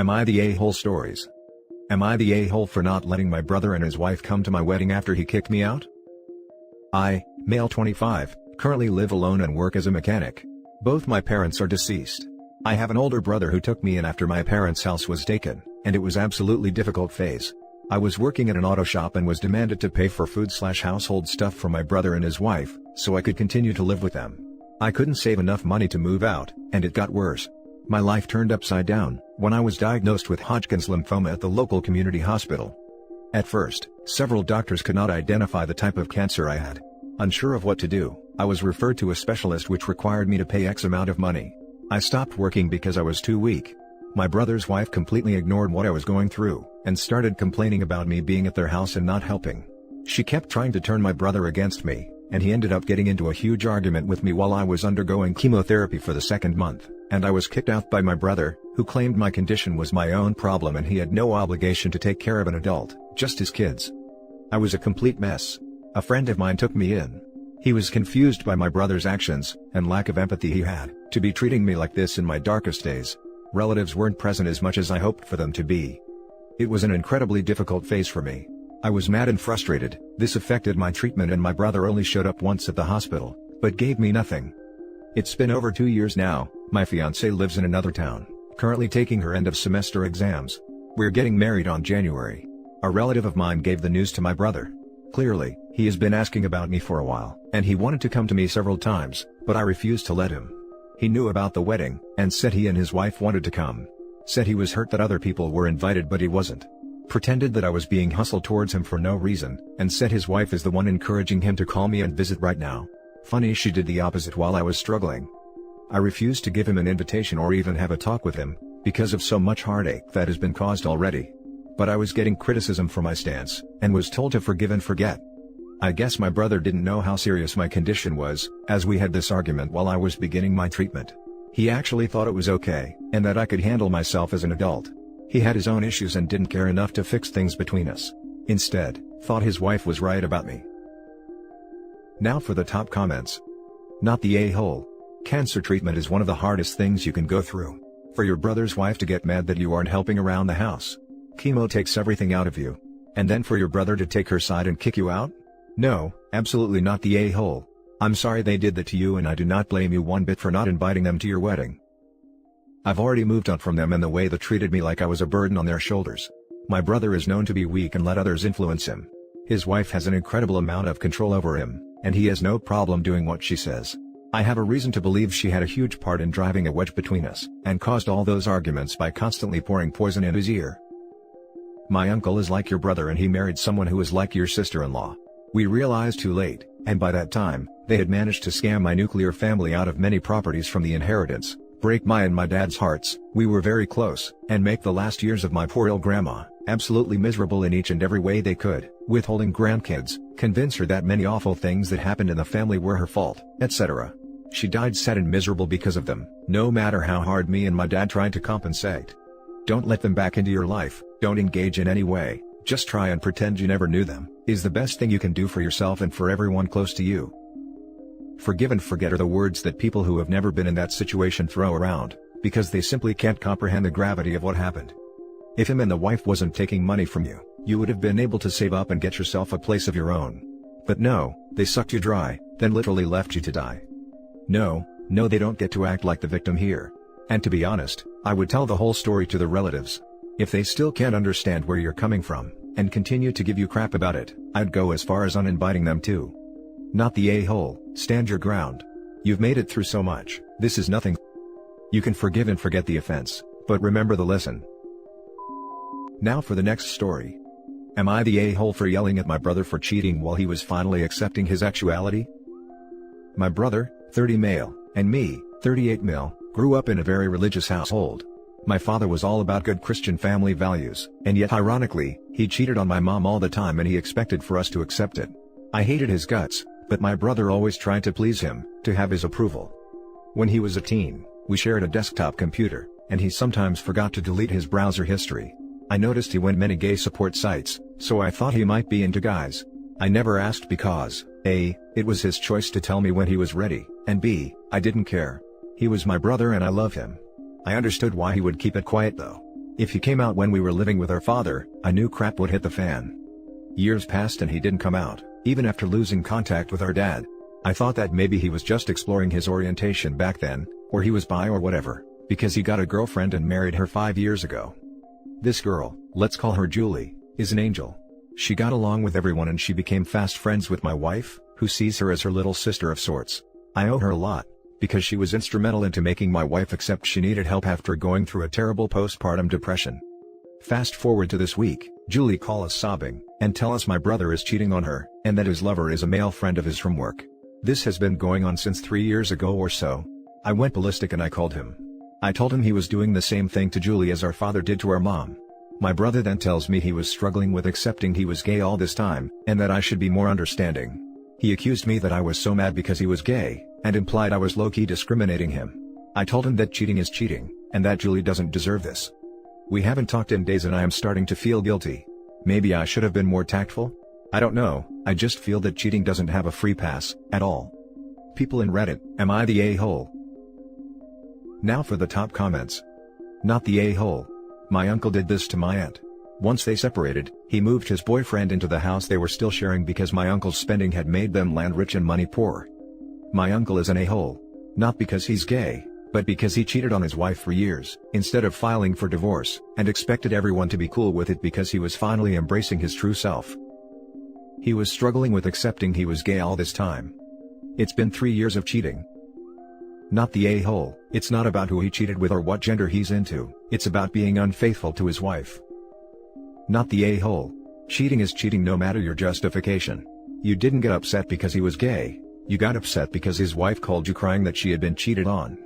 Am I the a-hole stories? Am I the a-hole for not letting my brother and his wife come to my wedding after he kicked me out? I, male 25, currently live alone and work as a mechanic. Both my parents are deceased. I have an older brother who took me in after my parents' house was taken, and it was absolutely difficult phase. I was working at an auto shop and was demanded to pay for food/household stuff for my brother and his wife, so I could continue to live with them. I couldn't save enough money to move out, and it got worse. My life turned upside down when I was diagnosed with Hodgkin's lymphoma at the local community hospital. At first, several doctors could not identify the type of cancer I had. Unsure of what to do, I was referred to a specialist, which required me to pay X amount of money. I stopped working because I was too weak. My brother's wife completely ignored what I was going through, and started complaining about me being at their house and not helping. She kept trying to turn my brother against me, and he ended up getting into a huge argument with me while I was undergoing chemotherapy for the second month, and I was kicked out by my brother, who claimed my condition was my own problem and he had no obligation to take care of an adult, just his kids. I was a complete mess. A friend of mine took me in. He was confused by my brother's actions, and lack of empathy he had, to be treating me like this in my darkest days. Relatives weren't present as much as I hoped for them to be. It was an incredibly difficult phase for me. I was mad and frustrated. This affected my treatment, and my brother only showed up once at the hospital, but gave me nothing. It's been over 2 years now. My fiancée lives in another town, currently taking her end of semester exams. We're getting married on January. A relative of mine gave the news to my brother. Clearly, he has been asking about me for a while, and he wanted to come to me several times, but I refused to let him. He knew about the wedding, and said he and his wife wanted to come. Said he was hurt that other people were invited but he wasn't. Pretended that I was being hustled towards him for no reason, and said his wife is the one encouraging him to call me and visit right now. Funny, she did the opposite while I was struggling. I refused to give him an invitation or even have a talk with him, because of so much heartache that has been caused already. But I was getting criticism for my stance, and was told to forgive and forget. I guess my brother didn't know how serious my condition was, as we had this argument while I was beginning my treatment. He actually thought it was okay, and that I could handle myself as an adult. He had his own issues and didn't care enough to fix things between us. Instead, thought his wife was right about me. Now for the top comments. Not the a-hole. Cancer treatment is one of the hardest things you can go through. For your brother's wife to get mad that you aren't helping around the house. Chemo takes everything out of you. And then for your brother to take her side and kick you out? No, absolutely not the a-hole. I'm sorry they did that to you, and I do not blame you one bit for not inviting them to your wedding. I've already moved on from them and the way they treated me like I was a burden on their shoulders. My brother is known to be weak and let others influence him. His wife has an incredible amount of control over him, and he has no problem doing what she says. I have a reason to believe she had a huge part in driving a wedge between us, and caused all those arguments by constantly pouring poison in his ear. My uncle is like your brother, and he married someone who is like your sister-in-law. We realized too late, and by that time, they had managed to scam my nuclear family out of many properties from the inheritance, break my and my dad's hearts. We were very close, and make the last years of my poor ill grandma absolutely miserable in each and every way they could, withholding grandkids, convince her that many awful things that happened in the family were her fault, etc. She died sad and miserable because of them, no matter how hard me and my dad tried to compensate. Don't let them back into your life, don't engage in any way, just try and pretend you never knew them, is the best thing you can do for yourself and for everyone close to you. Forgive and forget are the words that people who have never been in that situation throw around, because they simply can't comprehend the gravity of what happened. If him and the wife wasn't taking money from you, you would have been able to save up and get yourself a place of your own. But no, they sucked you dry, then literally left you to die. No, they don't get to act like the victim here. And to be honest, I would tell the whole story to the relatives. If they still can't understand where you're coming from, and continue to give you crap about it, I'd go as far as uninviting them too. Not the a-hole. Stand your ground. You've made it through so much, this is nothing. You can forgive and forget the offense, but remember the lesson. Now for the next story. Am I the a-hole for yelling at my brother for cheating while he was finally accepting his sexuality? My brother, 30 male, and me, 38 male, grew up in a very religious household. My father was all about good Christian family values, and yet ironically, he cheated on my mom all the time and he expected for us to accept it. I hated his guts, but my brother always tried to please him, to have his approval. When he was a teen, we shared a desktop computer, and he sometimes forgot to delete his browser history. I noticed he went many gay support sites, so I thought he might be into guys. I never asked because, A, it was his choice to tell me when he was ready, and B, I didn't care. He was my brother and I love him. I understood why he would keep it quiet though. If he came out when we were living with our father, I knew crap would hit the fan. Years passed and he didn't come out, even after losing contact with our dad. I thought that maybe he was just exploring his orientation back then, or he was bi or whatever, because he got a girlfriend and married her 5 years ago. This girl, let's call her Julie, is an angel. She got along with everyone and she became fast friends with my wife, who sees her as her little sister of sorts. I owe her a lot, because she was instrumental into making my wife accept she needed help after going through a terrible postpartum depression. Fast forward to this week, Julie calls us sobbing, and tell us my brother is cheating on her, and that his lover is a male friend of his from work. This has been going on since 3 years ago or so. I went ballistic and I called him. I told him he was doing the same thing to Julie as our father did to our mom. My brother then tells me he was struggling with accepting he was gay all this time, and that I should be more understanding. He accused me that I was so mad because he was gay, and implied I was low-key discriminating him. I told him that cheating is cheating, and that Julie doesn't deserve this. We haven't talked in days and I am starting to feel guilty. Maybe I should have been more tactful? I don't know, I just feel that cheating doesn't have a free pass, at all. People in Reddit, am I the a-hole? Now for the top comments. Not the a-hole. My uncle did this to my aunt. Once they separated, he moved his boyfriend into the house they were still sharing because my uncle's spending had made them land rich and money poor. My uncle is an a-hole. Not because he's gay, but because he cheated on his wife for years, instead of filing for divorce, and expected everyone to be cool with it because he was finally embracing his true self. He was struggling with accepting he was gay all this time. It's been 3 years of cheating. Not the a-hole. It's not about who he cheated with or what gender he's into, it's about being unfaithful to his wife. Not the a-hole. Cheating is cheating no matter your justification. You didn't get upset because he was gay, you got upset because his wife called you crying that she had been cheated on.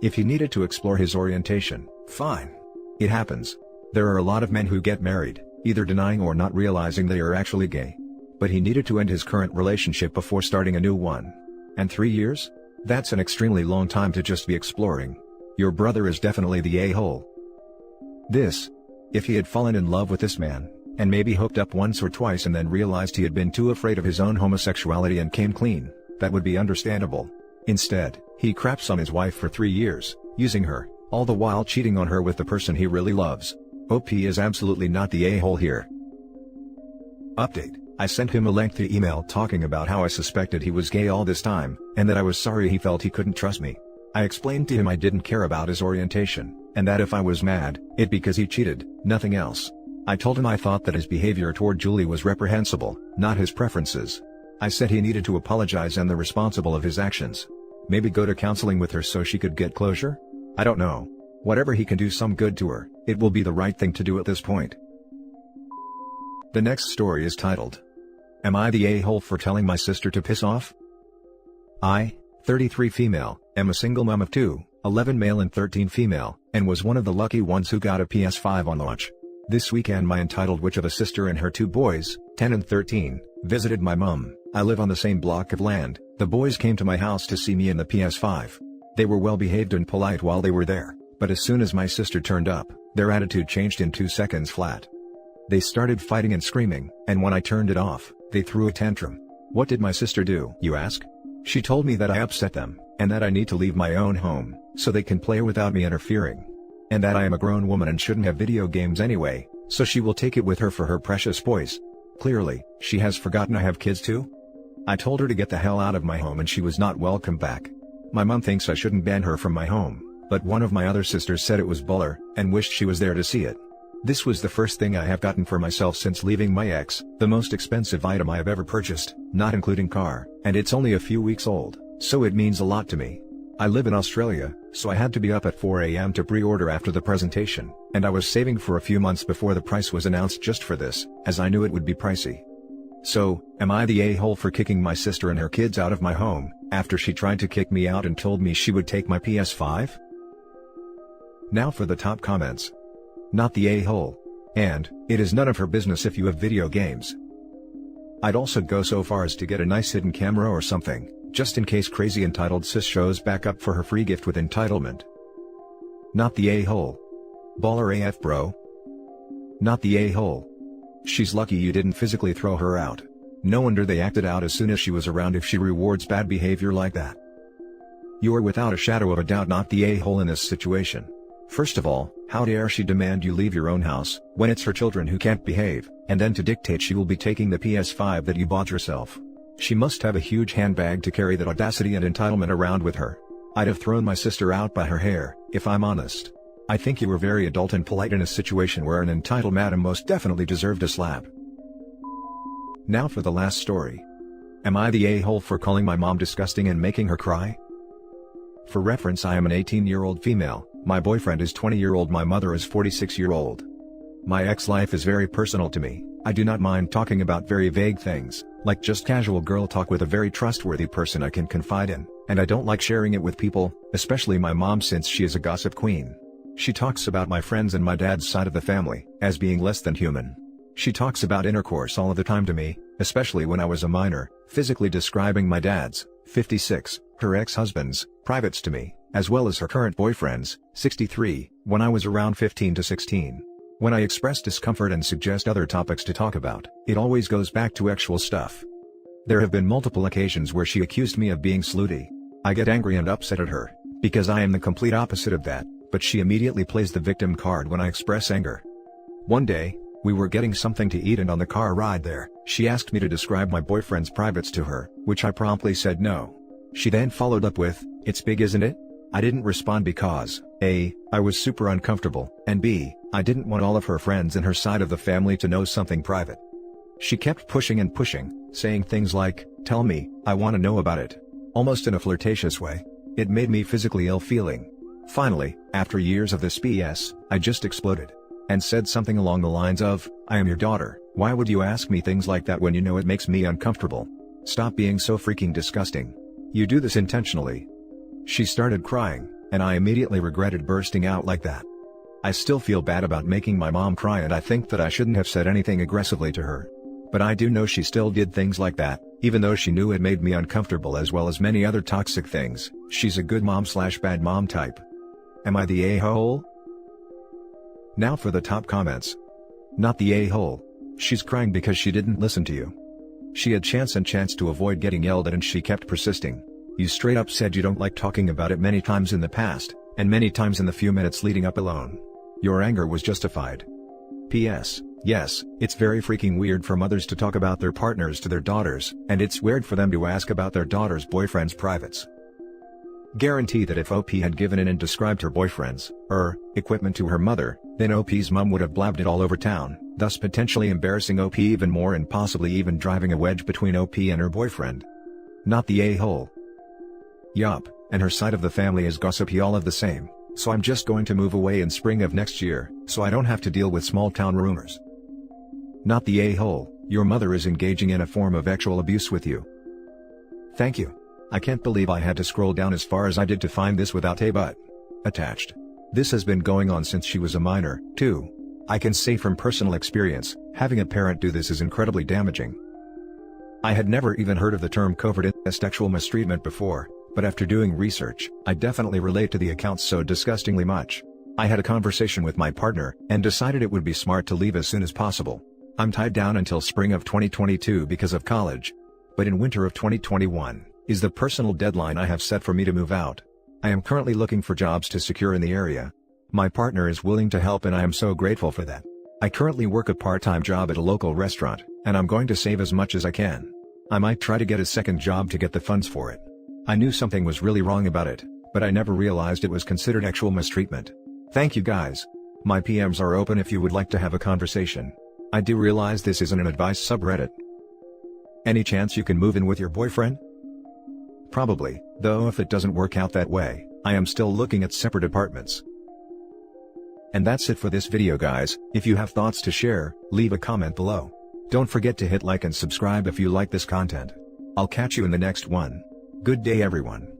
If he needed to explore his orientation, fine. It happens. There are a lot of men who get married, either denying or not realizing they are actually gay. But he needed to end his current relationship before starting a new one. And 3 years? That's an extremely long time to just be exploring. Your brother is definitely the a-hole. If he had fallen in love with this man, and maybe hooked up once or twice and then realized he had been too afraid of his own homosexuality and came clean, that would be understandable. Instead, he craps on his wife for 3 years, using her, all the while cheating on her with the person he really loves. OP is absolutely not the a-hole here. Update. I sent him a lengthy email talking about how I suspected he was gay all this time, and that I was sorry he felt he couldn't trust me. I explained to him I didn't care about his orientation, and that if I was mad, it'd because he cheated, nothing else. I told him I thought that his behavior toward Julie was reprehensible, not his preferences. I said he needed to apologize and the responsible of his actions. Maybe go to counseling with her so she could get closure? I don't know. Whatever he can do some good to her, it will be the right thing to do at this point. The next story is titled, Am I the a-hole for telling my sister to piss off? I, 33 female, am a single mom of 2, 11 male and 13 female, and was one of the lucky ones who got a PS5 on launch. This weekend my entitled witch of a sister and her 2 boys, 10 and 13, visited my mum. I live on the same block of land. The boys came to my house to see me and the PS5. They were well behaved and polite while they were there, but as soon as my sister turned up, their attitude changed in 2 seconds flat. They started fighting and screaming, and when I turned it off, they threw a tantrum. What did my sister do, you ask? She told me that I upset them, and that I need to leave my own home, so they can play without me interfering. And that I am a grown woman and shouldn't have video games anyway, so she will take it with her for her precious boys. Clearly, she has forgotten I have kids too? I told her to get the hell out of my home and she was not welcome back. My mom thinks I shouldn't ban her from my home, but one of my other sisters said it was buller, and wished she was there to see it. This was the first thing I have gotten for myself since leaving my ex, the most expensive item I have ever purchased, not including car, and it's only a few weeks old, so it means a lot to me. I live in Australia, so I had to be up at 4 a.m. to pre-order after the presentation, and I was saving for a few months before the price was announced just for this, as I knew it would be pricey. So, am I the a-hole for kicking my sister and her kids out of my home, after she tried to kick me out and told me she would take my PS5? Now for the top comments. Not the a-hole. And, it is none of her business if you have video games. I'd also go so far as to get a nice hidden camera or something, just in case crazy entitled sis shows back up for her free gift with entitlement. Not the a-hole. Baller AF bro. Not the a-hole. She's lucky you didn't physically throw her out. No wonder they acted out as soon as she was around if she rewards bad behavior like that. You are without a shadow of a doubt not the a-hole in this situation. First of all, how dare she demand you leave your own house, when it's her children who can't behave, and then to dictate she will be taking the PS5 that you bought yourself. She must have a huge handbag to carry that audacity and entitlement around with her. I'd have thrown my sister out by her hair, if I'm honest. I think you were very adult and polite in a situation where an entitled madam most definitely deserved a slap. Now for the last story. Am I the a-hole for calling my mom disgusting and making her cry? For reference, I am an 18-year-old female, my boyfriend is 20-year-old, my mother is 46-year-old. My ex-life is very personal to me. I do not mind talking about very vague things, like just casual girl talk with a very trustworthy person I can confide in, and I don't like sharing it with people, especially my mom, since she is a gossip queen. She talks about my friends and my dad's side of the family, as being less than human. She talks about intercourse all of the time to me, especially when I was a minor, physically describing my dad's, 56, her ex-husband's, privates to me, as well as her current boyfriend's, 63, when I was around 15 to 16. When I express discomfort and suggest other topics to talk about, it always goes back to actual stuff. There have been multiple occasions where she accused me of being slutty. I get angry and upset at her, because I am the complete opposite of that, but she immediately plays the victim card when I express anger. One day, we were getting something to eat, and on the car ride there, she asked me to describe my boyfriend's privates to her, which I promptly said no. She then followed up with, "It's big, isn't it?" I didn't respond because, A, I was super uncomfortable, and B, I didn't want all of her friends and her side of the family to know something private. She kept pushing and pushing, saying things like, "Tell me, I want to know about it," almost in a flirtatious way. It made me physically ill feeling. Finally, after years of this BS, I just exploded. And said something along the lines of, "I am your daughter, why would you ask me things like that when you know it makes me uncomfortable? Stop being so freaking disgusting. You do this intentionally." She started crying, and I immediately regretted bursting out like that. I still feel bad about making my mom cry, and I think that I shouldn't have said anything aggressively to her. But I do know she still did things like that, even though she knew it made me uncomfortable, as well as many other toxic things. She's a good mom/bad mom type. Am I the a-hole? Now for the top comments. Not the a-hole. She's crying because she didn't listen to you. She had chance and chance to avoid getting yelled at, and she kept persisting. You straight up said you don't like talking about it many times in the past, and many times in the few minutes leading up alone. Your anger was justified. P.S. Yes, it's very freaking weird for mothers to talk about their partners to their daughters, and it's weird for them to ask about their daughter's boyfriend's privates. Guarantee that if OP had given in and described her boyfriend's, equipment to her mother, then OP's mom would have blabbed it all over town, thus potentially embarrassing OP even more and possibly even driving a wedge between OP and her boyfriend. Not the a-hole. Yup, and her side of the family is gossipy all of the same, so I'm just going to move away in spring of next year, so I don't have to deal with small town rumors. Not the a-hole. Your mother is engaging in a form of sexual abuse with you. Thank you. I can't believe I had to scroll down as far as I did to find this without a but attached. This has been going on since she was a minor, too. I can say from personal experience, having a parent do this is incredibly damaging. I had never even heard of the term covert sexual mistreatment before, but after doing research, I definitely relate to the accounts so disgustingly much. I had a conversation with my partner, and decided it would be smart to leave as soon as possible. I'm tied down until spring of 2022 because of college. But in winter of 2021, is the personal deadline I have set for me to move out. I am currently looking for jobs to secure in the area. My partner is willing to help, and I am so grateful for that. I currently work a part-time job at a local restaurant, and I'm going to save as much as I can. I might try to get a second job to get the funds for it. I knew something was really wrong about it, but I never realized it was considered sexual mistreatment. Thank you guys. My PMs are open if you would like to have a conversation. I do realize this isn't an advice subreddit. Any chance you can move in with your boyfriend? Probably, though if it doesn't work out that way, I am still looking at separate apartments. And that's it for this video, guys. If you have thoughts to share, leave a comment below. Don't forget to hit like and subscribe if you like this content. I'll catch you in the next one. Good day everyone.